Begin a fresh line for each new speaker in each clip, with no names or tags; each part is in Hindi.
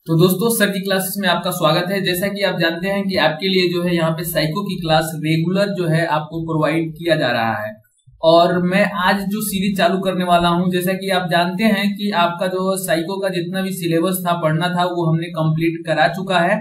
तो दोस्तों सर की क्लासेस में आपका स्वागत है। जैसा कि आप जानते हैं कि आपके लिए जो है यहाँ पे साइको की क्लास रेगुलर जो है आपको प्रोवाइड किया जा रहा है और मैं आज जो सीरीज चालू करने वाला हूँ, जैसा कि आप जानते हैं कि आपका जो साइको का जितना भी सिलेबस था पढ़ना था वो हमने कंप्लीट करा चुका है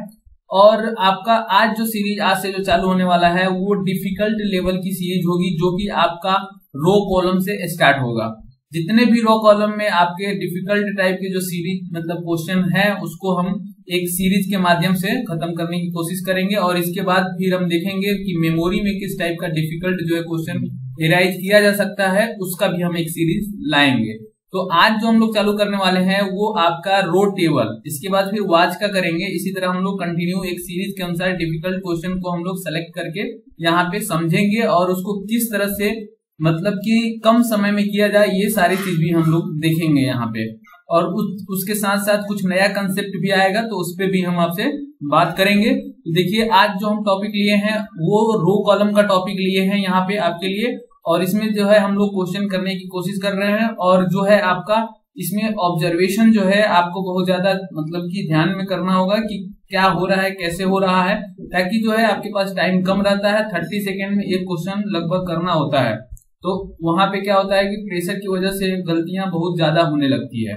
और आपका आज जो सीरीज आज से जो चालू होने वाला है वो डिफिकल्ट लेवल की सीरीज होगी, जो कि आपका रो कॉलम से स्टार्ट होगा। जितने भी रो कॉलम में आपके डिफिकल्ट टाइप के जो सीरीज मतलब क्वेश्चन है उसको हम एक सीरीज के माध्यम से खत्म करने की कोशिश करेंगे और इसके बाद फिर हम देखेंगे कि मेमोरी में किस टाइप का डिफिकल्ट जो है क्वेश्चन एराइज किया जा सकता है, उसका भी हम एक सीरीज लाएंगे। तो आज जो हम लोग चालू करने वाले हैं वो आपका रो टेबल, इसके बाद फिर वाच का करेंगे। इसी तरह हम लोग कंटिन्यू एक सीरीज के अनुसार डिफिकल्ट क्वेश्चन को हम लोग सेलेक्ट करके यहाँ पे समझेंगे और उसको किस तरह से मतलब कि कम समय में किया जाए, ये सारी चीज भी हम लोग देखेंगे यहाँ पे। और उसके साथ साथ कुछ नया कंसेप्ट भी आएगा तो उस पर भी हम आपसे बात करेंगे। तो देखिए आज जो हम टॉपिक लिए हैं वो रो कॉलम का टॉपिक लिए हैं यहाँ पे आपके लिए, और इसमें जो है हम लोग क्वेश्चन करने की कोशिश कर रहे हैं और जो है आपका इसमें ऑब्जर्वेशन जो है आपको बहुत ज्यादा मतलब कि ध्यान में करना होगा कि क्या हो रहा है, कैसे हो रहा है, ताकि जो है आपके पास टाइम कम रहता है। 30 सेकेंड में एक क्वेश्चन लगभग करना होता है, तो वहां पे क्या होता है कि प्रेशर की वजह से गलतियां बहुत ज्यादा होने लगती है,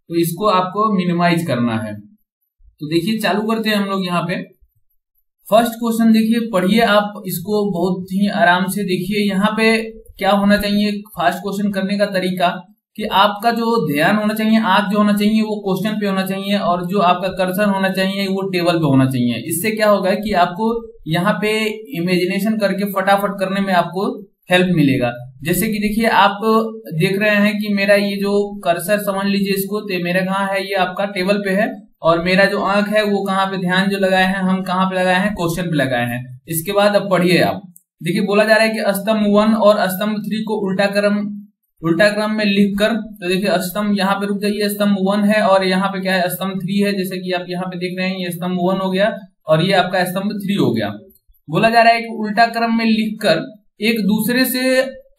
तो इसको आपको मिनिमाइज करना है। तो देखिए चालू करते हैं हम लोग यहाँ पे। फर्स्ट क्वेश्चन देखिए, पढ़िए आप इसको बहुत ही आराम से देखिए। यहाँ पे क्या होना चाहिए फर्स्ट क्वेश्चन करने का तरीका कि आपका जो ध्यान होना चाहिए, आंख जो होना चाहिए वो क्वेश्चन पे होना चाहिए और जो आपका कर्सर होना चाहिए वो टेबल पे होना चाहिए। इससे क्या होगा कि आपको यहाँ पे इमेजिनेशन करके फटाफट करने में आपको हेल्प मिलेगा। जैसे कि देखिए आप देख रहे हैं कि मेरा ये जो कर्सर समझ लीजिए इसको, तो मेरा कहाँ है, ये आपका टेबल पे है और मेरा जो आंख है वो कहाँ पे, ध्यान जो लगाए हैं हम कहाँ पे लगाए हैं, क्वेश्चन पे लगाए हैं। इसके बाद अब पढ़िए आप। देखिए बोला जा रहा है कि स्तंभ 1 और स्तंभ 3 को उल्टा क्रम में लिख कर, तो देखिए स्तंभ यहाँ पे रुक जाइए, स्तंभ 1 है और यहाँ पे क्या है, स्तंभ 3 है। जैसे कि आप यहाँ पे देख रहे हैं ये स्तंभ 1 हो गया और ये आपका स्तंभ 3 हो गया। बोला जा रहा है कि उल्टा क्रम में लिखकर एक दूसरे से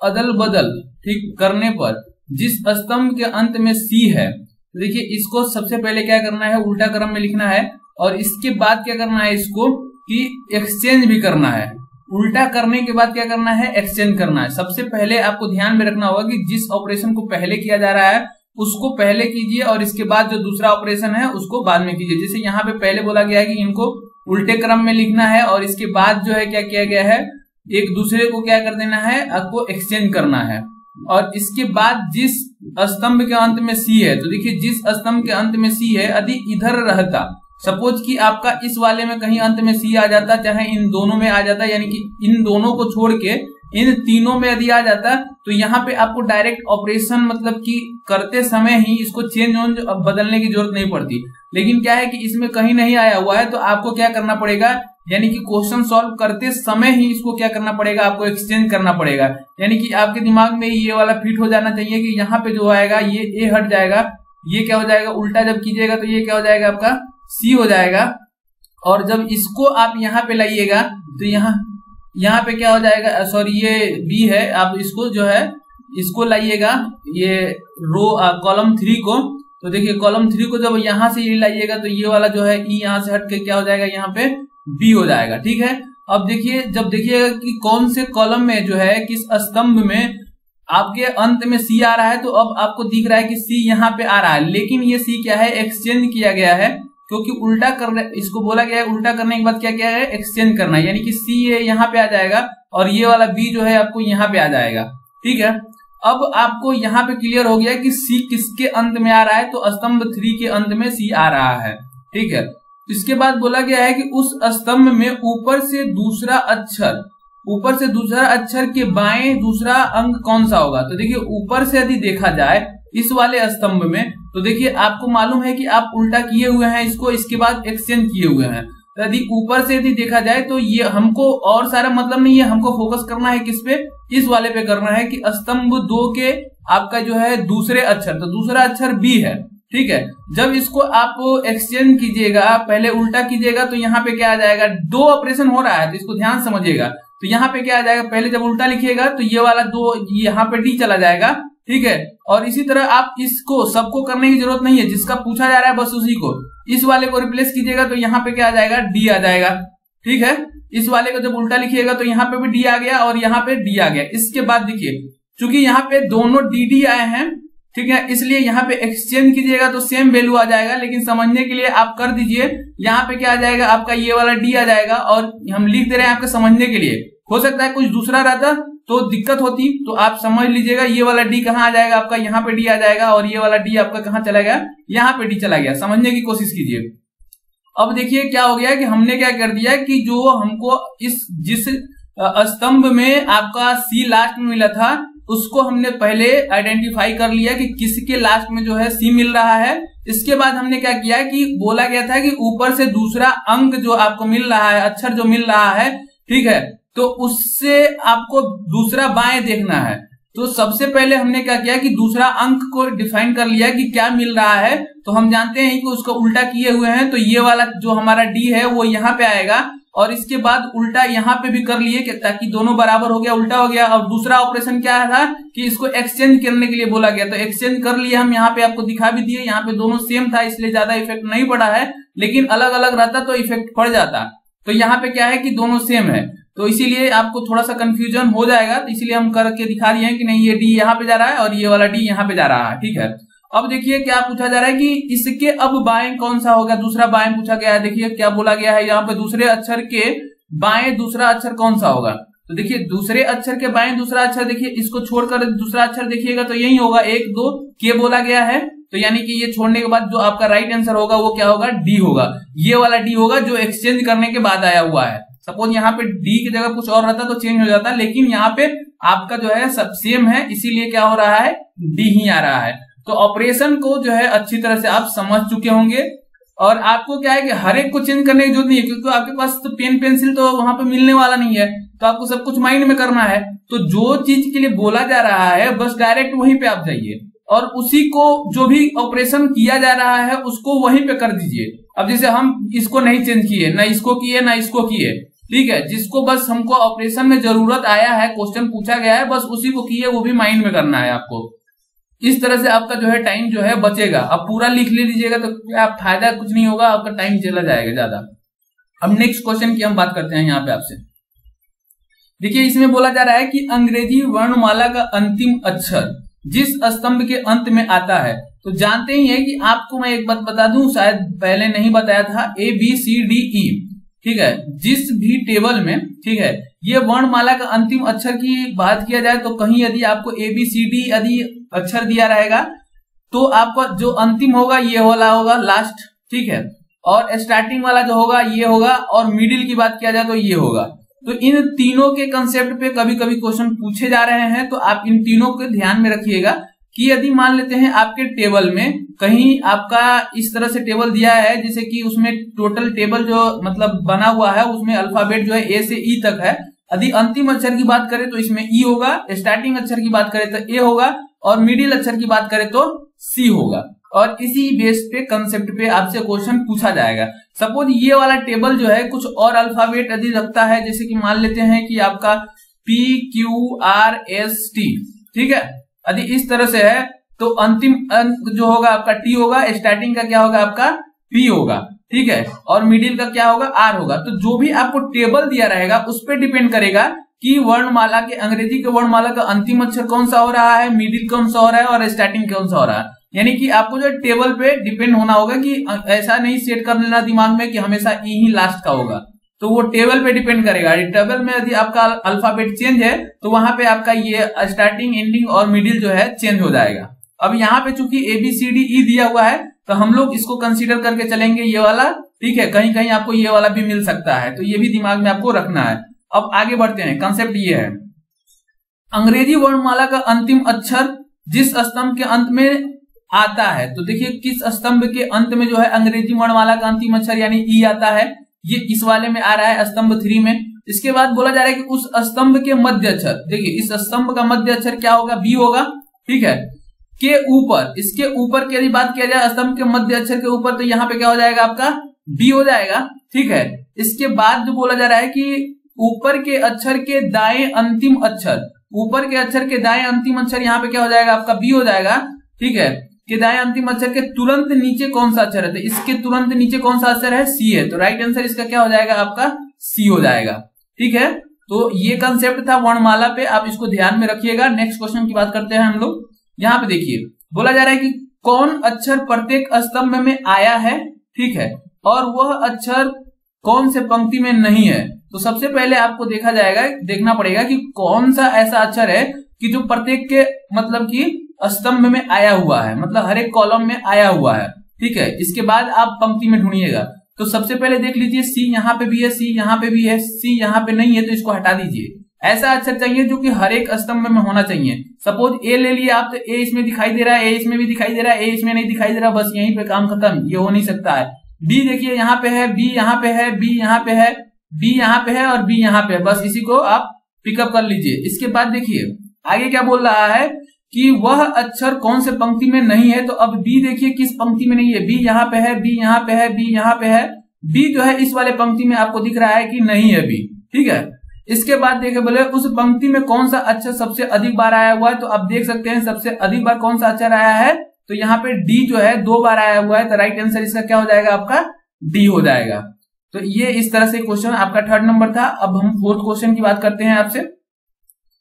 अदल बदल ठीक करने पर जिस स्तंभ के अंत में सी है, देखिए इसको सबसे पहले क्या करना है, उल्टा क्रम में लिखना है और इसके बाद क्या करना है, इसको कि एक्सचेंज भी करना है। उल्टा करने के बाद क्या करना है, एक्सचेंज करना है। सबसे पहले आपको ध्यान में रखना होगा कि जिस ऑपरेशन को पहले किया जा रहा है उसको पहले कीजिए और इसके बाद जो दूसरा ऑपरेशन है उसको बाद में कीजिए। जैसे यहाँ पे पहले बोला गया है कि इनको उल्टे क्रम में लिखना है और इसके बाद जो है क्या किया गया है, एक दूसरे को क्या कर देना है, आपको एक्सचेंज करना है। और इसके बाद जिस स्तंभ के अंत में सी है, तो देखिए जिस स्तंभ के अंत में सी है यदि इधर रहता, सपोज कि आपका इस वाले में कहीं अंत में सी आ जाता, चाहे इन दोनों में आ जाता, यानी कि इन दोनों को छोड़ के इन तीनों में यदि आ जाता तो यहाँ पे आपको डायरेक्ट ऑपरेशन मतलब कि करते समय ही इसको चेंज बदलने की जरूरत नहीं पड़ती। लेकिन क्या है कि इसमें कहीं नहीं आया हुआ है तो आपको क्या करना पड़ेगा, यानी कि क्वेश्चन सॉल्व करते समय ही इसको क्या करना पड़ेगा, आपको एक्सचेंज करना पड़ेगा। यानी कि आपके दिमाग में ये वाला फिट हो जाना चाहिए कि यहाँ पे जो आएगा ये ए हट जाएगा, ये क्या हो जाएगा, उल्टा जब कीजिएगा तो ये क्या हो जाएगा, आपका सी हो जाएगा। और जब इसको आप यहाँ पे लाइएगा तो यहाँ पे क्या हो जाएगा, सॉरी ये बी है, आप इसको जो है इसको लाइएगा ये रो कॉलम 3 को, तो देखिए कॉलम 3 को जब यहाँ से ये लाइएगा तो ये वाला जो है ई यहाँ से हट के क्या हो जाएगा, यहाँ पे बी हो जाएगा। ठीक है, अब देखिए जब देखिएगा कि कौन से कॉलम में जो है किस स्तंभ में आपके अंत में सी आ रहा है, तो अब आपको दिख रहा है कि सी यहाँ पे आ रहा है, लेकिन ये सी क्या है, एक्सचेंज किया गया है क्योंकि उल्टा करने इसको बोला गया है। उल्टा करने के बाद क्या किया है, एक्सचेंज करना है, यानी कि सी यहाँ पे आ जाएगा और ये वाला बी जो है आपको यहाँ पे आ जाएगा। ठीक है, अब आपको यहाँ पे क्लियर हो गया कि सी किसके अंत में आ रहा है, तो स्तंभ 3 के अंत में सी आ रहा है। ठीक है, इसके बाद बोला गया है कि उस स्तंभ में ऊपर से दूसरा अक्षर के बाएं दूसरा अंक कौन सा होगा। तो देखिए ऊपर से यदि देखा जाए इस वाले स्तंभ में, तो देखिए आपको मालूम है कि आप उल्टा किए हुए हैं इसको, इसके बाद एक्सचेंज किए हुए हैं। तो यदि ऊपर से यदि देखा जाए तो ये हमको और सारा मतलब नहीं है, हमको फोकस करना है किस पे, इस वाले पे करना है कि स्तंभ 2 के आपका जो है दूसरे अक्षर, तो दूसरा अक्षर बी है। ठीक है, जब इसको आप एक्सचेंज कीजिएगा, पहले उल्टा कीजिएगा तो यहाँ पे क्या आ जाएगा, 2 ऑपरेशन हो रहा है तो इसको ध्यान समझिएगा। तो यहाँ पे क्या आ जाएगा, पहले जब उल्टा लिखिएगा तो ये वाला 2 यहाँ पे डी चला जाएगा ठीक है। और इसी तरह आप इसको सबको करने की जरूरत नहीं है, जिसका पूछा जा रहा है बस उसी को, इस वाले को रिप्लेस कीजिएगा तो यहाँ पे क्या आ जाएगा, डी आ जाएगा, ठीक है। इस वाले को जब उल्टा लिखिएगा तो यहाँ पे भी डी आ गया और यहाँ पे डी आ गया। इसके बाद देखिए, चूंकि यहाँ पे दोनों डी आए हैं, ठीक है, इसलिए यहाँ पे एक्सचेंज कीजिएगा तो सेम वैल्यू आ जाएगा। लेकिन समझने के लिए आप कर दीजिए, यहाँ पे क्या आ जाएगा आपका, ये वाला डी आ जाएगा, और हम लिख दे रहे हैं आपके समझने के लिए। हो सकता है कुछ दूसरा रहता तो दिक्कत होती, तो आप समझ लीजिएगा ये वाला डी कहाँ आ जाएगा आपका, यहाँ पे डी आ जाएगा, और ये वाला डी आपका कहाँ चला गया, यहाँ पे डी चला गया। समझने की कोशिश कीजिए। अब देखिए क्या हो गया कि हमने क्या कर दिया कि जो हमको जिस स्तंभ में आपका सी लास्ट में मिला था, उसको हमने पहले आइडेंटिफाई कर लिया कि किसके लास्ट में जो है सी मिल रहा है। इसके बाद हमने क्या किया कि बोला गया था कि ऊपर से दूसरा अंक जो आपको मिल रहा है, अक्षर जो मिल रहा है, ठीक है, तो उससे आपको दूसरा बाएं देखना है। तो सबसे पहले हमने क्या किया कि दूसरा अंक को डिफाइन कर लिया कि क्या मिल रहा है। तो हम जानते हैं कि उसको उल्टा किए हुए हैं, तो ये वाला जो हमारा डी है वो यहाँ पे आएगा, और इसके बाद उल्टा यहाँ पे भी कर लिए ताकि दोनों बराबर हो गया, उल्टा हो गया। और दूसरा ऑपरेशन क्या था कि इसको एक्सचेंज करने के लिए बोला गया, तो एक्सचेंज कर लिए हम, यहाँ पे आपको दिखा भी दिए। यहाँ पे दोनों सेम था इसलिए ज्यादा इफेक्ट नहीं पड़ा है, लेकिन अलग अलग रहता तो इफेक्ट पड़ जाता। तो यहाँ पे क्या है कि दोनों सेम है, तो इसीलिए आपको थोड़ा सा कंफ्यूजन हो जाएगा, तो इसीलिए हम करके दिखा दिए हैं कि नहीं, ये डी यहाँ पे जा रहा है और ये वाला डी यहाँ पे जा रहा है, ठीक है। अब देखिए क्या पूछा जा रहा है कि इसके अब बाएं कौन सा होगा, दूसरा बाएं पूछा गया है। देखिए क्या बोला गया है यहाँ पे, दूसरे अक्षर के बाएं दूसरा अक्षर कौन सा होगा। तो देखिए दूसरे अक्षर के बाएं दूसरा अक्षर, देखिए इसको छोड़कर दूसरा अक्षर देखिएगा तो यही होगा, 1 2 के बोला गया है। तो यानी कि ये छोड़ने के बाद जो आपका राइट आंसर होगा वो क्या होगा, डी होगा। ये वाला डी होगा जो एक्सचेंज करने के बाद आया हुआ है। सपोज यहाँ पे डी की जगह कुछ और रहता तो चेंज हो जाता, लेकिन यहाँ पे आपका जो है सब सेम है, इसीलिए क्या हो रहा है, डी ही आ रहा है। तो ऑपरेशन को जो है अच्छी तरह से आप समझ चुके होंगे, और आपको क्या है कि हर एक को चेंज करने की जरूरत नहीं है, क्योंकि आपके पास तो पेन पेंसिल तो वहां पे मिलने वाला नहीं है, तो आपको सब कुछ माइंड में करना है। तो जो चीज के लिए बोला जा रहा है बस डायरेक्ट वहीं पे आप जाइए, और उसी को जो भी ऑपरेशन किया जा रहा है उसको वहीं पे कर दीजिए। अब जैसे हम इसको नहीं चेंज किए, ना इसको किए ना इसको किए, ठीक है, जिसको बस हमको ऑपरेशन में जरूरत आया है, क्वेश्चन पूछा गया है, बस उसी को किए, वो भी माइंड में करना है आपको। इस तरह से आपका जो है टाइम जो है बचेगा। अब पूरा लिख ले लीजिएगा तो क्या फायदा, कुछ नहीं होगा, आपका टाइम चला जाएगा ज्यादा। अब नेक्स्ट क्वेश्चन की हम बात करते हैं यहाँ पे आपसे। देखिए इसमें बोला जा रहा है कि अंग्रेजी वर्णमाला का अंतिम अक्षर जिस स्तंभ के अंत में आता है, तो जानते ही है कि आपको मैं एक बात बता दूं, शायद पहले नहीं बताया था, ABCDE, ठीक है, जिस भी टेबल में, ठीक है, ये वर्णमाला का अंतिम अक्षर की बात किया जाए तो कहीं यदि आपको ABCD यदि अक्षर दिया रहेगा तो आपका जो अंतिम होगा ये वाला होगा लास्ट, ठीक है, और स्टार्टिंग वाला जो होगा ये होगा, और मिडिल की बात किया जाए तो ये होगा। तो इन तीनों के कंसेप्ट पे कभी कभी क्वेश्चन पूछे जा रहे हैं, तो आप इन तीनों को ध्यान में रखिएगा कि यदि मान लेते हैं आपके टेबल में कहीं आपका इस तरह से टेबल दिया है, जैसे कि उसमें टोटल टेबल जो मतलब बना हुआ है उसमें अल्फाबेट जो है A से E तक है, यदि अंतिम अक्षर की बात करें तो इसमें E होगा, स्टार्टिंग अक्षर की बात करें तो A होगा, और मिडिल अक्षर की बात करें तो C होगा, और इसी बेस पे कंसेप्ट पे आपसे क्वेश्चन पूछा जाएगा। सपोज ये वाला टेबल जो है कुछ और अल्फाबेट यदि रखता है, जैसे कि मान लेते हैं कि आपका PQRST, ठीक है, यदि इस तरह से है तो अंतिम अंक जो होगा आपका T होगा, स्टार्टिंग का क्या होगा आपका P होगा, ठीक है, और मिडिल का क्या होगा R होगा। तो जो भी आपको टेबल दिया रहेगा उस पर डिपेंड करेगा कि वर्णमाला के, अंग्रेजी के वर्णमाला का अंतिम अक्षर कौन सा हो रहा है, मिडिल कौन सा हो रहा है और स्टार्टिंग कौन सा हो रहा है। यानी कि आपको जो टेबल पे डिपेंड होना होगा कि ऐसा नहीं सेट कर लेना दिमाग में कि हमेशा ई ही लास्ट का होगा, तो वो टेबल पे डिपेंड करेगा। टेबल में यदि आपका अल्फाबेट चेंज है तो वहां पे आपका ये स्टार्टिंग, एंडिंग और मिडिल जो है चेंज हो जाएगा। अब यहाँ पे चूंकि ABCDE दिया हुआ है तो हम लोग इसको कंसीडर करके चलेंगे ये वाला, ठीक है, कहीं कहीं आपको ये वाला भी मिल सकता है, तो ये भी दिमाग में आपको रखना है। अब आगे बढ़ते हैं, कंसेप्ट ये है, अंग्रेजी वर्णमाला का अंतिम अक्षर जिस स्तंभ के अंत में आता है। तो देखिए किस स्तंभ के अंत में जो है अंग्रेजी वर्णमाला का अंतिम अक्षर यानी ई आता है, ये इस वाले में आ रहा है स्तंभ 3 में। इसके बाद बोला जा रहा है कि उस स्तंभ के मध्य अक्षर, देखिए इस स्तंभ का मध्य अक्षर क्या होगा, बी होगा, ठीक है, के ऊपर, इसके ऊपर की यदि बात किया जाए स्तंभ के मध्य अक्षर के ऊपर, तो यहाँ पे क्या हो जाएगा आपका बी हो जाएगा, ठीक है। इसके बाद जो बोला जा रहा है कि ऊपर के अक्षर के दाएं अंतिम अक्षर, ऊपर के अक्षर के दाएं अंतिम अक्षर यहाँ पे क्या हो जाएगा आपका बी हो जाएगा, ठीक है। के दाएं अंतिम अक्षर के तुरंत नीचे कौन सा अक्षर है, तो इसके तुरंत नीचे कौन सा अक्षर है, सी है, तो राइट आंसर इसका क्या हो जाएगा आपका सी हो जाएगा, ठीक है। तो ये कंसेप्ट था वर्णमाला पे, आप इसको ध्यान में रखिएगा। नेक्स्ट क्वेश्चन की बात करते हैं हम लोग। यहाँ पे देखिए बोला जा रहा है कि कौन अक्षर प्रत्येक स्तंभ में आया है, ठीक है, और वह अक्षर कौन से पंक्ति में नहीं है। तो सबसे पहले आपको देखना पड़ेगा कि कौन सा ऐसा अक्षर है कि जो प्रत्येक के मतलब कि स्तंभ में आया हुआ है, मतलब हर एक कॉलम में आया हुआ है, ठीक है। इसके बाद आप पंक्ति में ढूंढिएगा। तो सबसे पहले देख लीजिए सी यहाँ पे भी है, सी यहाँ पे भी है, सी यहाँ पे नहीं है, तो इसको हटा दीजिए। ऐसा अक्षर चाहिए जो कि हर एक स्तंभ में होना चाहिए। सपोज ए ले लिया आप, तो ए इसमें दिखाई दे रहा है, ए इसमें भी दिखाई दे रहा है, ए इसमें नहीं दिखाई दे रहा, बस यहीं पे काम खत्म, ये हो नहीं सकता है। बी देखिए यहाँ पे है, बी यहाँ पे है, बी यहाँ पे है, बी यहाँ पे है और बी यहाँ पे है, बस इसी को आप पिकअप कर लीजिए। इसके बाद देखिए आगे क्या बोल रहा है कि वह अक्षर कौन से पंक्ति में नहीं है। तो अब बी देखिए किस पंक्ति में नहीं है, बी यहाँ पे है, बी यहाँ पे है, बी यहाँ पे है, बी जो है इस वाले पंक्ति में आपको दिख रहा है कि नहीं है बी, ठीक है। इसके बाद देखिए बोले उस पंक्ति में कौन सा अक्षर सबसे अधिक बार आया हुआ है। तो आप देख सकते हैं सबसे अधिक बार कौन सा अक्षर आया है, तो यहाँ पे डी जो है 2 बार आया हुआ है, तो राइट आंसर इसका क्या हो जाएगा आपका डी हो जाएगा। तो ये इस तरह से क्वेश्चन आपका 3rd नंबर था। अब हम 4th क्वेश्चन की बात करते हैं आपसे।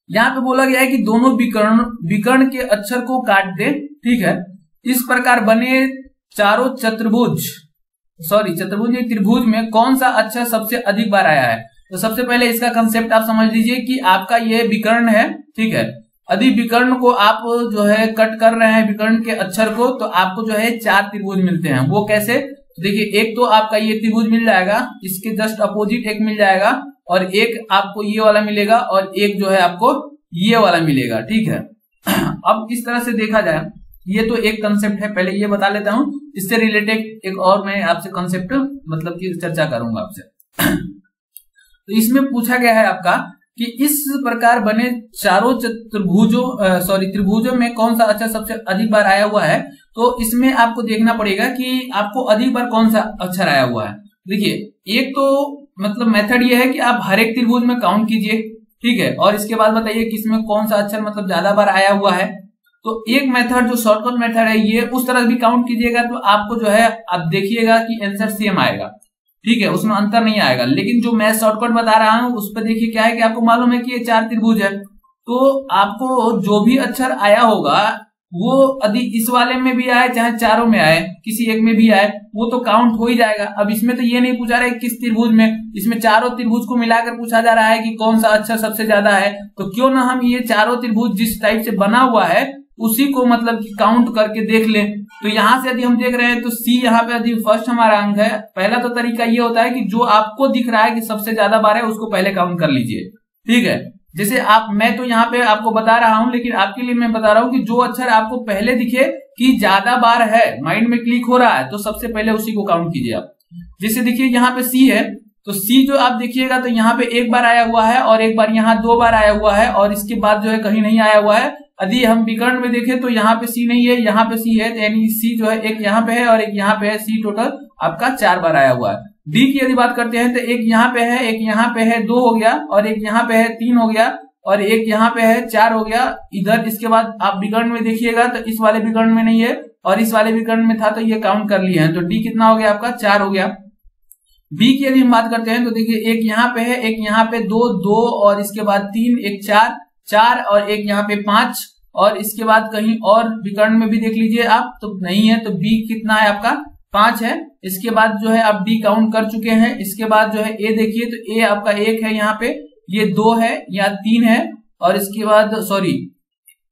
यहाँ पे बोला गया है कि दोनों विकर्ण के अक्षर को काट दे, ठीक है। इस प्रकार बने चारों त्रिभुज में कौन सा अक्षर सबसे अधिक बार आया है। तो सबसे पहले इसका कंसेप्ट आप समझ लीजिए कि आपका ये विकर्ण है, ठीक है। यदि विकर्ण को आप जो है कट कर रहे हैं विकर्ण के अक्षर को, तो आपको जो है 4 त्रिभुज मिलते हैं। वो कैसे, तो देखिए एक तो आपका ये त्रिभुज मिल जाएगा, इसके जस्ट अपोजिट एक मिल जाएगा, और एक आपको ये वाला मिलेगा, और एक जो है आपको ये वाला मिलेगा, ठीक है। अब इस तरह से देखा जाए, ये तो एक कंसेप्ट है, पहले ये बता लेता हूं, इससे रिलेटेड एक और मैं आपसे कंसेप्ट मतलब की चर्चा करूंगा आपसे। तो इसमें पूछा गया है आपका कि इस प्रकार बने चारों त्रिभुजों में कौन सा अक्षर सबसे अधिक बार आया हुआ है। तो इसमें आपको देखना पड़ेगा कि आपको अधिक बार कौन सा अक्षर आया हुआ है। देखिए एक तो मतलब मेथड ये है कि आप हर एक त्रिभुज में काउंट कीजिए, ठीक है, और इसके बाद बताइए कि इसमें कौन सा अक्षर मतलब ज्यादा बार आया हुआ है। तो एक मेथड जो शॉर्टकट मेथड है, ये उस तरह भी काउंट कीजिएगा तो आपको जो है आप देखिएगा कि आंसर सेम आएगा, ठीक है, उसमें अंतर नहीं आएगा। लेकिन जो मैं शॉर्टकट बता रहा हूं उस पर देखिए क्या है कि आपको मालूम है कि ये 4 त्रिभुज है, तो आपको जो भी अक्षर आया होगा वो यदि इस वाले में भी आए चाहे चारों में आए, किसी एक में भी आए, वो तो काउंट हो ही जाएगा। अब इसमें तो ये नहीं पूछा रहा है किस त्रिभुज में, इसमें चारों त्रिभुज को मिलाकर पूछा जा रहा है कि कौन सा अक्षर सबसे ज्यादा है। तो क्यों ना हम ये चारों त्रिभुज जिस टाइप से बना हुआ है उसी को मतलब कि काउंट करके देख लें। तो यहां से यदि हम देख रहे हैं तो सी यहाँ पे यदि फर्स्ट हमारा अंक है, पहला तो तरीका ये होता है कि जो आपको दिख रहा है कि सबसे ज्यादा बार है उसको पहले काउंट कर लीजिए, ठीक है। जैसे मैं तो यहाँ पे आपको बता रहा हूं, लेकिन आपके लिए मैं बता रहा हूं कि जो अक्षर आपको पहले दिखे कि ज्यादा बार है, माइंड में क्लिक हो रहा है, तो सबसे पहले उसी को काउंट कीजिए आप। जैसे देखिए यहाँ पे सी है, तो सी जो आप देखिएगा तो यहाँ पे 1 बार आया हुआ है और एक बार यहाँ 2 बार आया हुआ है, और इसके बाद जो है कहीं नहीं आया हुआ है। यदि हम विकर्ण में देखें तो यहाँ पे सी नहीं है, यहाँ पे सी है, यानी सी जो है एक यहाँ पे है और एक यहाँ पे है, सी टोटल आपका 4 बार आया हुआ है। डी की यदि बात करते हैं तो एक यहाँ पे है, एक यहाँ पे है, 2 हो गया, और एक यहाँ पे है 3 हो गया, और एक यहाँ पे है 4 हो गया इधर। इसके बाद आप विकर्ण में देखिएगा तो इस वाले विकर्ण में नहीं है और इस वाले विकर्ण में था, तो ये काउंट कर लिए हैं। तो डी कितना हो गया आपका 4 हो गया। बी की यदि हम बात करते हैं तो देखिए एक यहाँ पे है, एक यहाँ पे 2 और इसके बाद 3, एक 4 और एक यहाँ पे 5, और इसके बाद कहीं और विकर्ण में भी देख लीजिए आप तो नहीं है। तो बी कितना है आपका 5 है। इसके बाद जो है आप डी काउंट कर चुके हैं। इसके बाद जो है ए देखिए तो ए आपका 1 है, यहाँ पे ये 2 है या 3 है, और इसके बाद सॉरी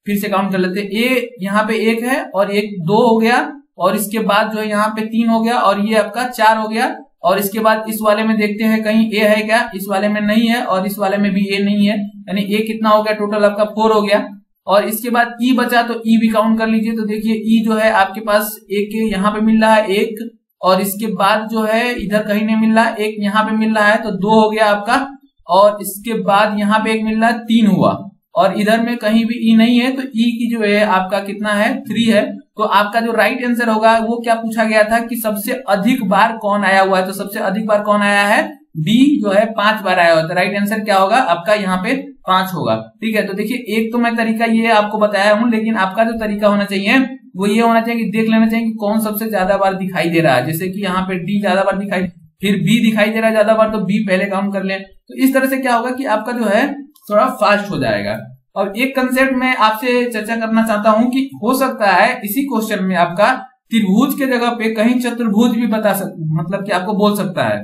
फिर से काउंट कर लेते हैं, ए यहाँ पे 1 है और एक 2 हो गया, और इसके बाद जो है यहाँ पे 3 हो गया और ये आपका 4 हो गया। और इसके बाद इस वाले में देखते हैं कहीं ए है क्या, इस वाले में नहीं है और इस वाले में भी ए नहीं है, यानी ए कितना हो गया टोटल आपका 4 हो गया। और इसके बाद ई बचा तो ई भी काउंट कर लीजिए। तो देखिए ई जो है आपके पास एक यहाँ पे मिल रहा है 1, और इसके बाद जो है इधर कहीं नहीं मिल रहा है, एक यहाँ पे मिल रहा है तो 2 हो गया आपका, और इसके बाद यहाँ पे एक मिल रहा है 3 हुआ, और इधर में कहीं भी ई नहीं है तो ई की जो है आपका कितना है 3 है। तो आपका जो राइट आंसर होगा वो क्या पूछा गया था कि सबसे अधिक बार कौन आया हुआ है। तो सबसे अधिक बार कौन आया है, बी जो है 5 बार आया हुआ है। तो राइट आंसर क्या होगा आपका यहाँ पे 5 होगा। ठीक है, तो देखिए एक तो मैं तरीका ये आपको बताया हूं, लेकिन आपका जो तरीका होना चाहिए वो ये होना चाहिए कि देख लेना चाहिए कि कौन सबसे ज्यादा बार दिखाई दे रहा है। जैसे कि यहाँ पे डी ज्यादा बार दिखाई, फिर बी दिखाई दे रहा है ज्यादा बार, तो बी पहले काउंट कर लें। तो इस तरह से क्या होगा कि आपका जो है थोड़ा फास्ट हो जाएगा। और एक कंसेप्ट मैं आपसे चर्चा करना चाहता हूं कि हो सकता है इसी क्वेश्चन में आपका त्रिभुज के जगह पे कहीं चतुर्भुज भी बता मतलब कि आपको बोल सकता है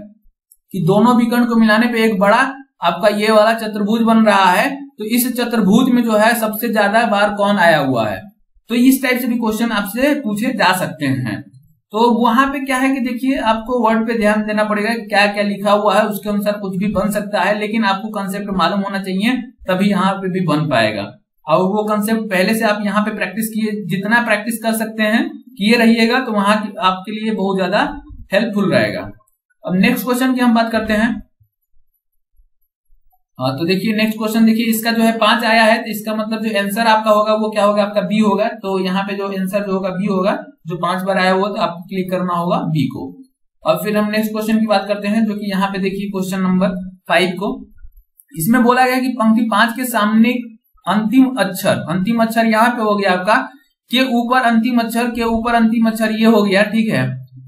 कि दोनों विकर्ण को मिलाने पे एक बड़ा आपका ये वाला चतुर्भुज बन रहा है, तो इस चतुर्भुज में जो है सबसे ज्यादा बार कौन आया हुआ है। तो इस टाइप से भी क्वेश्चन आपसे पूछे जा सकते हैं। तो वहां पे क्या है कि देखिए आपको वर्ड पे ध्यान देना पड़ेगा, क्या क्या लिखा हुआ है उसके अनुसार कुछ भी बन सकता है, लेकिन आपको कंसेप्ट मालूम होना चाहिए तभी यहाँ पे भी बन पाएगा। और वो कंसेप्ट पहले से आप यहाँ पे प्रैक्टिस किए, जितना प्रैक्टिस कर सकते हैं किए रहिएगा, तो वहां आपके लिए बहुत ज्यादा हेल्पफुल रहेगा। अब नेक्स्ट क्वेश्चन की हम बात करते हैं। हाँ, तो देखिए नेक्स्ट क्वेश्चन देखिए, इसका जो है 5 आया है, तो इसका मतलब जो आंसर आपका होगा वो क्या होगा, आपका बी होगा। तो यहाँ पे जो आंसर जो होगा बी होगा, जो 5 बार आया हुआ, तो आपको क्लिक करना होगा बी को। और फिर हम नेक्स्ट क्वेश्चन की बात करते हैं, जो कि यहाँ पे देखिए क्वेश्चन नंबर 5 को। इसमें बोला गया कि पंक्ति 5 के सामने अंतिम अक्षर यहाँ पे हो गया आपका के ऊपर अंतिम अक्षर, के ऊपर अंतिम अक्षर ये हो गया, ठीक है,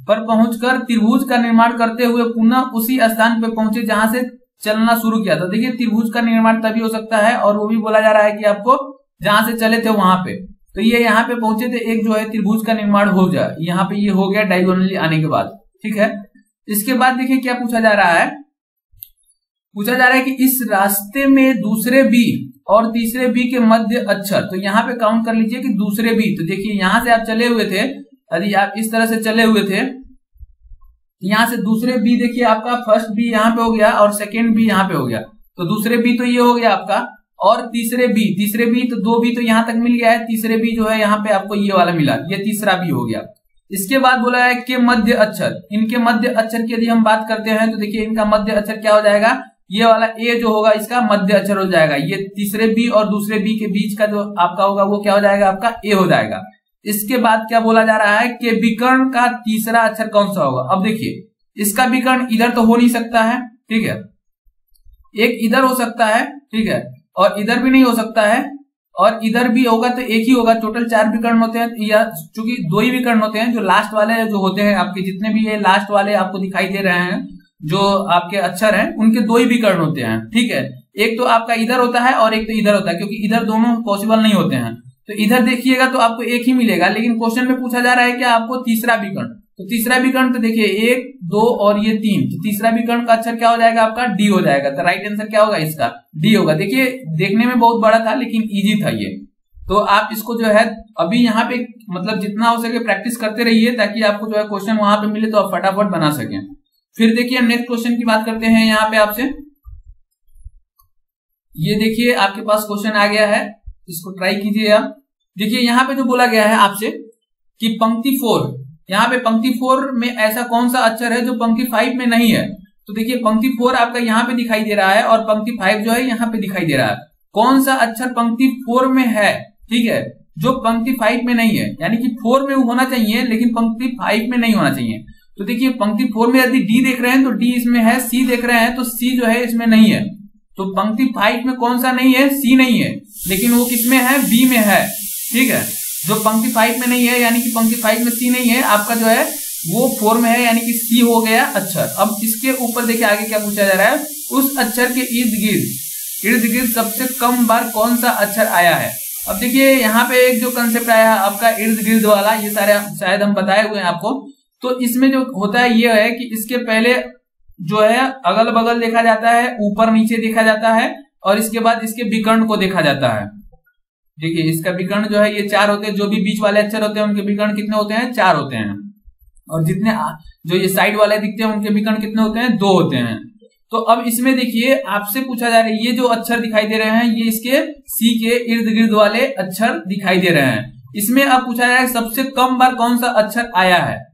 पर पहुंचकर त्रिभुज का निर्माण करते हुए पुनः उसी स्थान पे पहुंचे जहां से चलना शुरू किया था। देखिए त्रिभुज का निर्माण तभी हो सकता है, और वो भी बोला जा रहा है कि आपको जहां से चले थे वहां पे, तो ये यहाँ पे पहुंचे थे, एक जो है त्रिभुज का निर्माण हो जाए, यहाँ पे ये हो गया डायगोनली आने के बाद। ठीक है, इसके बाद देखिए क्या पूछा जा रहा है, पूछा जा रहा है कि इस रास्ते में दूसरे बी और तीसरे बी के मध्य अक्षर, तो यहाँ पे काउंट कर लीजिए कि दूसरे बी, तो देखिए यहां से आप चले हुए थे, यदि आप इस तरह से चले हुए थे, यहां से दूसरे बी देखिए आपका फर्स्ट बी यहाँ पे हो गया और सेकेंड बी यहाँ पे हो गया, तो दूसरे बी तो ये हो गया आपका, और तीसरे बी तो 2 बी तो यहां तक मिल गया है, तीसरे बी जो है यहाँ पे आपको ये वाला मिला, ये तीसरा बी हो गया। इसके बाद बोला है कि मध्य अक्षर, इनके मध्य अक्षर की यदि हम बात करते हैं तो देखिए इनका मध्य अक्षर क्या हो जाएगा, ये वाला ए जो होगा इसका मध्य अक्षर हो जाएगा, ये तीसरे बी और दूसरे बी के बीच का जो आपका होगा वो क्या हो जाएगा, आपका ए हो जाएगा। इसके बाद क्या बोला जा रहा है कि विकर्ण का तीसरा अक्षर कौन सा होगा। अब देखिए इसका विकर्ण इधर तो हो नहीं सकता है, ठीक है, एक इधर हो सकता है, ठीक है, और इधर भी नहीं हो सकता है, और इधर भी होगा तो एक ही होगा। टोटल 4 विकर्ण होते हैं, या चूंकि 2 ही विकर्ण होते हैं, जो लास्ट वाले जो होते हैं आपके जितने भी ये लास्ट वाले आपको दिखाई दे रहे हैं जो आपके अक्षर हैं, उनके 2 ही विकर्ण होते हैं। ठीक है, एक तो आपका इधर होता है और एक तो इधर होता है, क्योंकि इधर दोनों पॉसिबल नहीं होते हैं। तो इधर देखिएगा तो आपको एक ही मिलेगा, लेकिन क्वेश्चन में पूछा जा रहा है कि आपको तीसरा विकर्ण, तो तीसरा विकर्ण तो देखिए 1, 2 और ये 3, तो तीसरा विकर्ण का अक्षर क्या हो जाएगा आपका, डी हो जाएगा। तो राइट आंसर क्या होगा इसका, डी होगा। देखिए देखने में बहुत बड़ा था लेकिन इजी था ये, तो आप इसको जो है अभी यहाँ पे मतलब जितना हो सके प्रैक्टिस करते रहिए, ताकि आपको जो है क्वेश्चन वहां पे मिले तो आप फटाफट बना सकें। फिर देखिए नेक्स्ट क्वेश्चन की बात करते हैं यहाँ पे आपसे। ये देखिए आपके पास क्वेश्चन आ गया है, इसको ट्राई कीजिए आप। देखिए यहाँ पे जो बोला गया है आपसे कि पंक्ति 4, यहाँ पे पंक्ति 4 में ऐसा कौन सा अक्षर है जो पंक्ति 5 में नहीं है। तो देखिए पंक्ति 4 आपका यहाँ पे दिखाई दे रहा है और पंक्ति 5 जो है यहाँ पे दिखाई दे रहा है। कौन सा अक्षर पंक्ति 4 में है, ठीक है, जो पंक्ति 5 में नहीं है, यानी कि 4 में होना चाहिए लेकिन पंक्ति 5 में नहीं होना चाहिए। तो देखिए पंक्ति 4 में यदि डी देख रहे हैं तो डी इसमें है, सी देख रहे हैं तो सी जो है इसमें नहीं है। तो पंक्ति 5 में कौन सा नहीं है, सी नहीं है, लेकिन वो किसमें है, बी में है। ठीक है, जो पंक्ति 5 में नहीं है यानी कि पंक्ति 5 में सी नहीं है, आपका जो है वो 4 में है, यानी कि सी हो गया अक्षर। अब इसके ऊपर देखिए आगे क्या पूछा जा रहा है, उस अक्षर के इर्द गिर्द सबसे कम बार कौन सा अक्षर आया है। अब देखिए यहाँ पे एक जो कंसेप्ट आया आपका इर्द गिर्द वाला, ये सारे शायद हम बताए हुए हैं आपको। तो इसमें जो होता है ये है कि इसके पहले जो है अगल बगल देखा जाता है, ऊपर नीचे देखा जाता है, और इसके बाद इसके विकर्ण को देखा जाता है। देखिए इसका विकर्ण जो है ये 4 होते हैं, जो भी बीच वाले अक्षर होते हैं उनके विकर्ण कितने होते हैं, 4 होते हैं, और जितने जो ये साइड वाले दिखते हैं उनके विकर्ण कितने होते हैं, 2 होते हैं। तो अब इसमें देखिए आपसे पूछा जा रहा है, ये जो अक्षर दिखाई दे रहे हैं ये इसके सी के इर्द गिर्द वाले अक्षर दिखाई दे रहे हैं। इसमें अब पूछा जा रहा है सबसे कम बार कौन सा अक्षर आया है।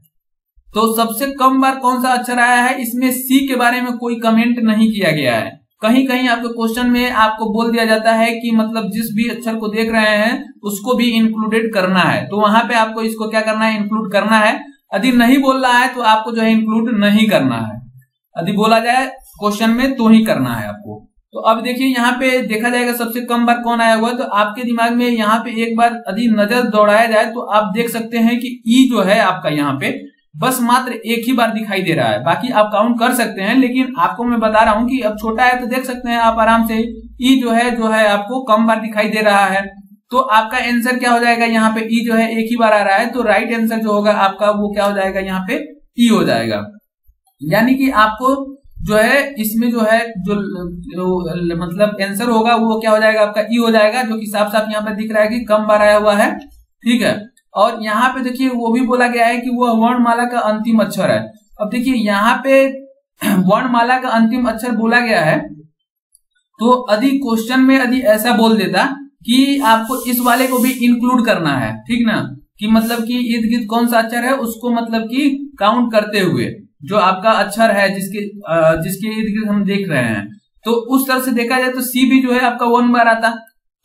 तो सबसे कम बार कौन सा अक्षर आया है, इसमें सी के बारे में कोई कमेंट नहीं किया गया है। कहीं कहीं आपके क्वेश्चन में आपको बोल दिया जाता है कि मतलब जिस भी अक्षर को देख रहे हैं उसको भी इंक्लूडेड करना है, तो वहां पे आपको इसको क्या करना है, इंक्लूड करना है। यदि नहीं बोल रहा है तो आपको जो है इंक्लूड नहीं करना है, यदि बोला जाए क्वेश्चन में तो ही करना है आपको। तो अब देखिए यहाँ पे देखा जाएगा सबसे कम बार कौन आया हुआ है। तो आपके दिमाग में यहाँ पे एक बार यदि नजर दौड़ाया जाए तो आप देख सकते हैं कि ई जो है आपका यहाँ पे बस मात्र एक ही बार दिखाई दे रहा है। बाकी आप काउंट कर सकते हैं, लेकिन आपको मैं बता रहा हूं कि अब छोटा है तो देख सकते हैं आप आराम से, ई जो है आपको कम बार दिखाई दे रहा है। तो आपका आंसर क्या हो जाएगा, यहाँ पे ई जो है एक ही बार आ रहा है, तो राइट आंसर जो होगा आपका वो क्या हो जाएगा, यहाँ पे ई हो जाएगा। यानी कि आपको जो है इसमें जो है जो मतलब आंसर होगा वो क्या हो जाएगा आपका ई हो जाएगा, जो कि साफ साफ यहाँ पे दिख रहा है कि कम बार आया हुआ है। ठीक है, और यहाँ पे देखिए वो भी बोला गया है कि वह वर्णमाला का अंतिम अक्षर है। अब देखिए यहाँ पे वर्णमाला का अंतिम अक्षर बोला गया है, तो यदि क्वेश्चन में यदि ऐसा बोल देता कि आपको इस वाले को भी इंक्लूड करना है, ठीक ना, कि मतलब कि इर्द गिर्द कौन सा अक्षर है उसको मतलब कि काउंट करते हुए जो आपका अक्षर है जिसके इर्द गिर्द हम देख रहे हैं, तो उस तरह से देखा जाए तो सी भी जो है आपका 1 बार आता।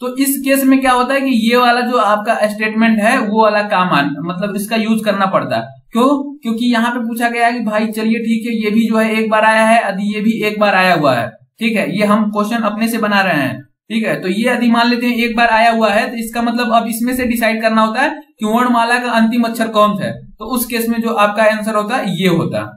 तो इस केस में क्या होता है कि ये वाला जो आपका स्टेटमेंट है वो वाला काम मतलब इसका यूज करना पड़ता है। क्यों? क्योंकि यहाँ पे पूछा गया है कि भाई चलिए ठीक है, ये भी जो है एक बार आया है, यदि ये भी एक बार आया हुआ है, ठीक है, ये हम क्वेश्चन अपने से बना रहे हैं, ठीक है, तो ये यदि मान लेते हैं एक बार आया हुआ है, तो इसका मतलब अब इसमें से डिसाइड करना होता है कि वर्णमाला का अंतिम अक्षर कौन सा है। तो उस केस में जो आपका आंसर होता है ये होता।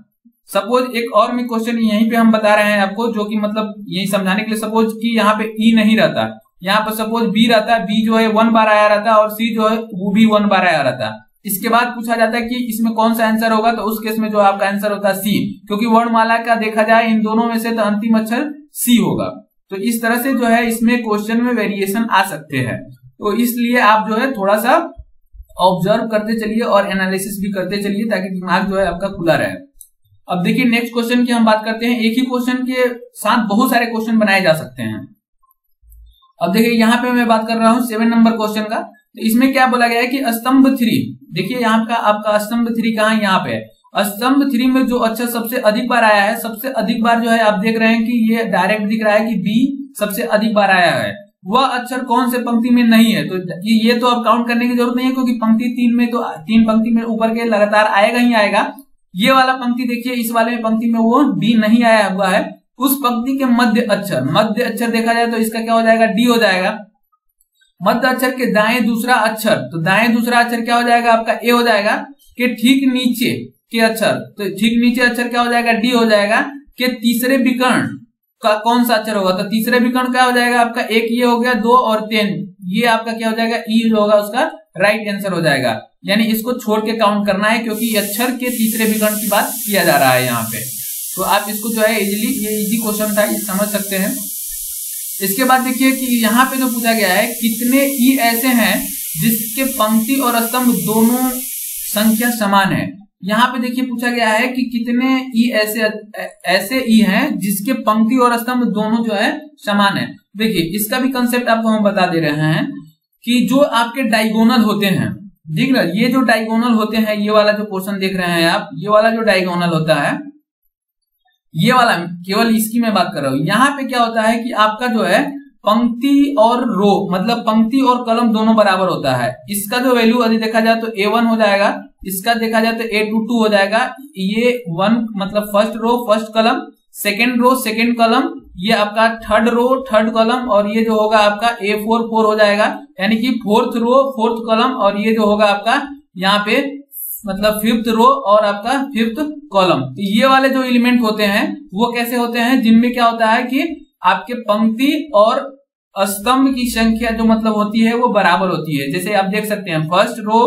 सपोज एक और में क्वेश्चन यहीं पे हम बता रहे हैं आपको, जो कि मतलब यही समझाने के लिए, सपोज कि यहाँ पे ई नहीं रहता, यहाँ पर सपोज बी रहता है, बी जो है 1 बार आया रहता और सी जो है वो भी 1 बार आया रहता। इसके बाद पूछा जाता है कि इसमें कौन सा आंसर होगा, तो उस केस में जो आपका आंसर होता है सी, क्योंकि वर्णमाला का देखा जाए इन दोनों में से तो अंतिम अक्षर सी होगा। तो इस तरह से जो है इसमें क्वेश्चन में वेरिएशन आ सकते हैं, तो इसलिए आप जो है थोड़ा सा ऑब्जर्व करते चलिए और एनालिसिस भी करते चलिए ताकि दिमाग जो है आपका खुला रहे। अब देखिए नेक्स्ट क्वेश्चन की हम बात करते हैं। एक ही क्वेश्चन के साथ बहुत सारे क्वेश्चन बनाए जा सकते हैं। अब देखिए यहाँ पे मैं बात कर रहा हूँ 7 नंबर क्वेश्चन का। तो इसमें क्या बोला गया है कि स्तंभ 3, देखिए यहाँ का आपका स्तंभ 3 कहाँ है, यहाँ पे है। स्तंभ 3 में जो अक्षर सबसे अधिक बार आया है, सबसे अधिक बार जो है आप देख रहे हैं कि ये डायरेक्ट दिख रहा है कि बी सबसे अधिक बार आया है, वह अक्षर कौन से पंक्ति में नहीं है। तो ये तो अब काउंट करने की जरूरत नहीं है, क्योंकि पंक्ति 3 में तो 3 पंक्ति में ऊपर के लगातार आएगा ही आएगा। ये वाला पंक्ति देखिए, इस वाले पंक्ति में वो बी नहीं आया हुआ है। उस पंक्ति के मध्य अक्षर देखा जाए तो इसका क्या हो जाएगा, डी हो जाएगा। मध्य अक्षर के दाएं दूसरा अक्षर, तो दाएं दूसरा अक्षर क्या हो जाएगा आपका, ए हो जाएगा। कि ठीक नीचे के अक्षर, तो ठीक नीचे अक्षर क्या हो जाएगा, डी हो जाएगा। कि तीसरे विकर्ण का कौन सा अक्षर होगा, तो तीसरे विकर्ण क्या हो जाएगा आपका, एक ये हो गया, 2 और 3, ये आपका क्या हो जाएगा, ई होगा, उसका राइट आंसर हो जाएगा। यानी इसको छोड़ के काउंट करना है, क्योंकि अक्षर के तीसरे विकर्ण की बात किया जा रहा है यहाँ पे। तो आप इसको जो है ये इजी क्वेश्चन था, ये समझ सकते हैं। इसके बाद देखिए कि यहाँ पे जो पूछा गया है, कितने ई ऐसे हैं जिसके पंक्ति और स्तंभ दोनों संख्या समान है। यहाँ पे देखिए पूछा गया है कि कितने ई ऐसे ई हैं जिसके पंक्ति और स्तंभ दोनों जो है समान है। देखिए इसका भी कंसेप्ट आपको हम बता दे रहे हैं कि जो आपके डायगोनल होते हैं, देख रहे, ये जो डायगोनल होते हैं, ये वाला जो पोर्शन देख रहे हैं आप, ये वाला जो डायगोनल होता है, ये वाला केवल इसकी मैं बात कर रहा हूं। यहाँ पे क्या होता है कि आपका जो है पंक्ति और रो, मतलब पंक्ति और कलम दोनों बराबर होता है। इसका जो वैल्यू यदि देखा जाए तो A1 हो जाएगा, इसका देखा जाए तो A22 हो जाएगा। ये 1 मतलब फर्स्ट रो फर्स्ट कलम, सेकेंड रो सेकेंड कलम, ये आपका थर्ड रो थर्ड कलम, और ये जो होगा आपका A4 4 हो जाएगा, यानी कि फोर्थ रो फोर्थ कलम, और ये जो होगा आपका यहाँ पे मतलब फिफ्थ रो और आपका फिफ्थ कॉलम। तो ये वाले जो एलिमेंट होते हैं वो कैसे होते हैं, जिनमें क्या होता है कि आपके पंक्ति और स्तंभ की संख्या जो मतलब होती है वो बराबर होती है। जैसे आप देख सकते हैं first row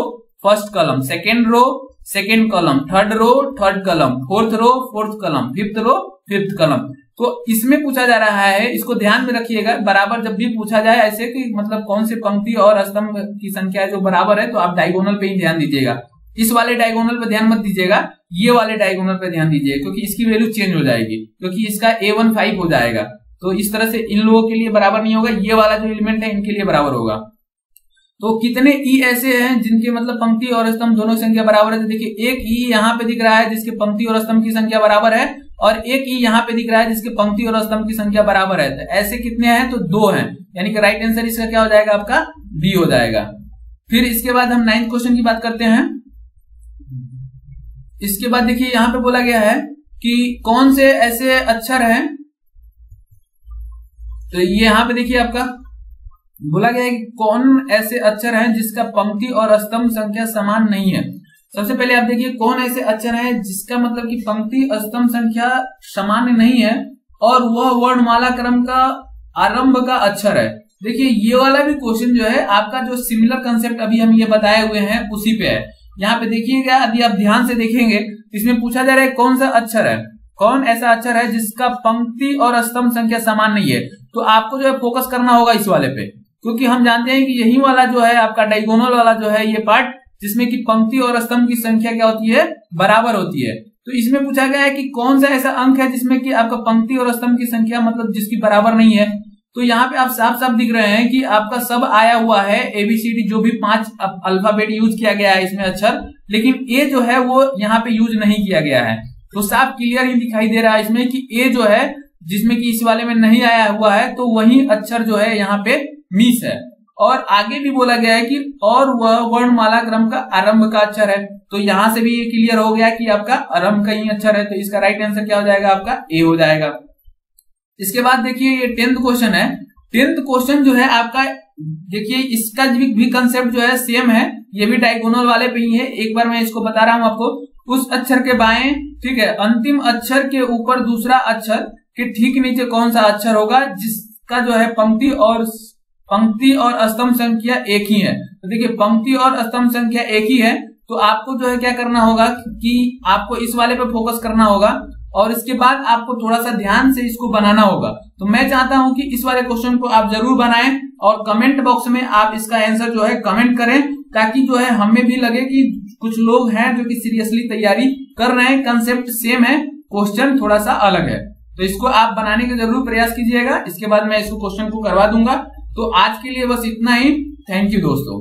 first column, second row second column, third row third column, fourth row fourth column, fifth row fifth column. तो इसमें पूछा जा रहा है, इसको ध्यान में रखिएगा, बराबर जब भी पूछा जाए ऐसे कि मतलब कौन से पंक्ति और स्तंभ की संख्या जो बराबर है, तो आप डायगोनल पे ही ध्यान दीजिएगा। इस वाले डायगोनल पे ध्यान मत दीजिएगा, ये वाले डायगोनल पे ध्यान दीजिएगा, क्योंकि इसकी वैल्यू चेंज हो जाएगी, क्योंकि इसका A1 5 हो जाएगा। तो इस तरह से इन लोगों के लिए बराबर नहीं होगा, ये वाला जो एलिमेंट है इनके लिए बराबर होगा। तो कितने ई ऐसे हैं जिनके मतलब पंक्ति और स्तंभ दोनों संख्या बराबर है। तो देखिए एक ई यहाँ पे दिख रहा है जिसके पंक्ति और स्तंभ की संख्या बराबर है, और एक ई यहाँ पे दिख रहा है जिसके पंक्ति और स्तंभ की संख्या बराबर है। तो ऐसे कितने हैं, तो 2 हैं, यानी कि राइट आंसर इसका क्या हो जाएगा आपका बी हो जाएगा। फिर इसके बाद हम 9th क्वेश्चन की बात करते हैं। इसके बाद देखिए यहाँ पे बोला गया है कि कौन से ऐसे अक्षर हैं तो ये यहाँ पे देखिए आपका बोला गया है कि कौन ऐसे अक्षर हैं जिसका पंक्ति और स्तंभ संख्या समान नहीं है। सबसे पहले आप देखिए कौन ऐसे अक्षर हैं जिसका मतलब कि पंक्ति स्तंभ संख्या समान नहीं है और वह वर्णमाला क्रम का आरंभ का अक्षर है। देखिए ये वाला भी क्वेश्चन जो है आपका जो सिमिलर कंसेप्ट अभी हम ये बताए हुए हैं उसी पे है। यहाँ पे देखिएगा, यदि आप ध्यान से देखेंगे इसमें पूछा जा रहा है कौन सा अक्षर है, कौन ऐसा अक्षर है जिसका पंक्ति और स्तंभ संख्या समान नहीं है। तो आपको जो है फोकस करना होगा इस वाले पे, क्योंकि हम जानते हैं कि यही वाला जो है आपका डायगोनल वाला जो है ये पार्ट जिसमें कि पंक्ति और स्तंभ की संख्या क्या होती है, बराबर होती है। तो इसमें पूछा गया है कि कौन सा ऐसा अंक है जिसमें कि आपका पंक्ति और स्तंभ की संख्या मतलब जिसकी बराबर नहीं है। तो यहाँ पे आप साफ साफ दिख रहे हैं कि आपका सब आया हुआ है ABCD, जो भी 5 अल्फाबेट यूज किया गया है इसमें अक्षर, लेकिन ए जो है वो यहाँ पे यूज नहीं किया गया है। तो साफ क्लियर ही दिखाई दे रहा है इसमें कि ए जो है जिसमें कि इस वाले में नहीं आया हुआ है तो वही अक्षर जो है यहाँ पे मिस है। और आगे भी बोला गया है कि और वह वर्णमाला क्रम का आरंभ का अक्षर है। तो यहां से भी ये क्लियर हो गया कि आपका आरंभ का ही अक्षर है। तो इसका राइट आंसर क्या हो जाएगा, आपका ए हो जाएगा। इसके बाद देखिए ये 10th क्वेश्चन है। 10th क्वेश्चन जो है आपका देखिए इसका भी कंसेप्ट जो है सेम है, ये भी डायगोनल वाले पे ही है। एक बार मैं इसको बता रहा हूं आपको। उस अक्षर के बाएं, ठीक है, अंतिम अक्षर के ऊपर दूसरा अक्षर के ठीक नीचे कौन सा अक्षर होगा जिसका जो है पंक्ति और स्तंभ संख्या एक ही है। तो देखिए पंक्ति और स्तंभ संख्या एक ही है, तो आपको जो है क्या करना होगा कि आपको इस वाले पे फोकस करना होगा और इसके बाद आपको थोड़ा सा ध्यान से इसको बनाना होगा। तो मैं चाहता हूं कि इस वाले क्वेश्चन को आप जरूर बनाएं और कमेंट बॉक्स में आप इसका आंसर जो है कमेंट करें, ताकि जो है हमें भी लगे कि कुछ लोग हैं जो कि सीरियसली तैयारी कर रहे हैं। कंसेप्ट सेम है, क्वेश्चन थोड़ा सा अलग है। तो इसको आप बनाने का जरूर प्रयास कीजिएगा। इसके बाद मैं इसको क्वेश्चन को करवा दूंगा। तो आज के लिए बस इतना ही। थैंक यू दोस्तों।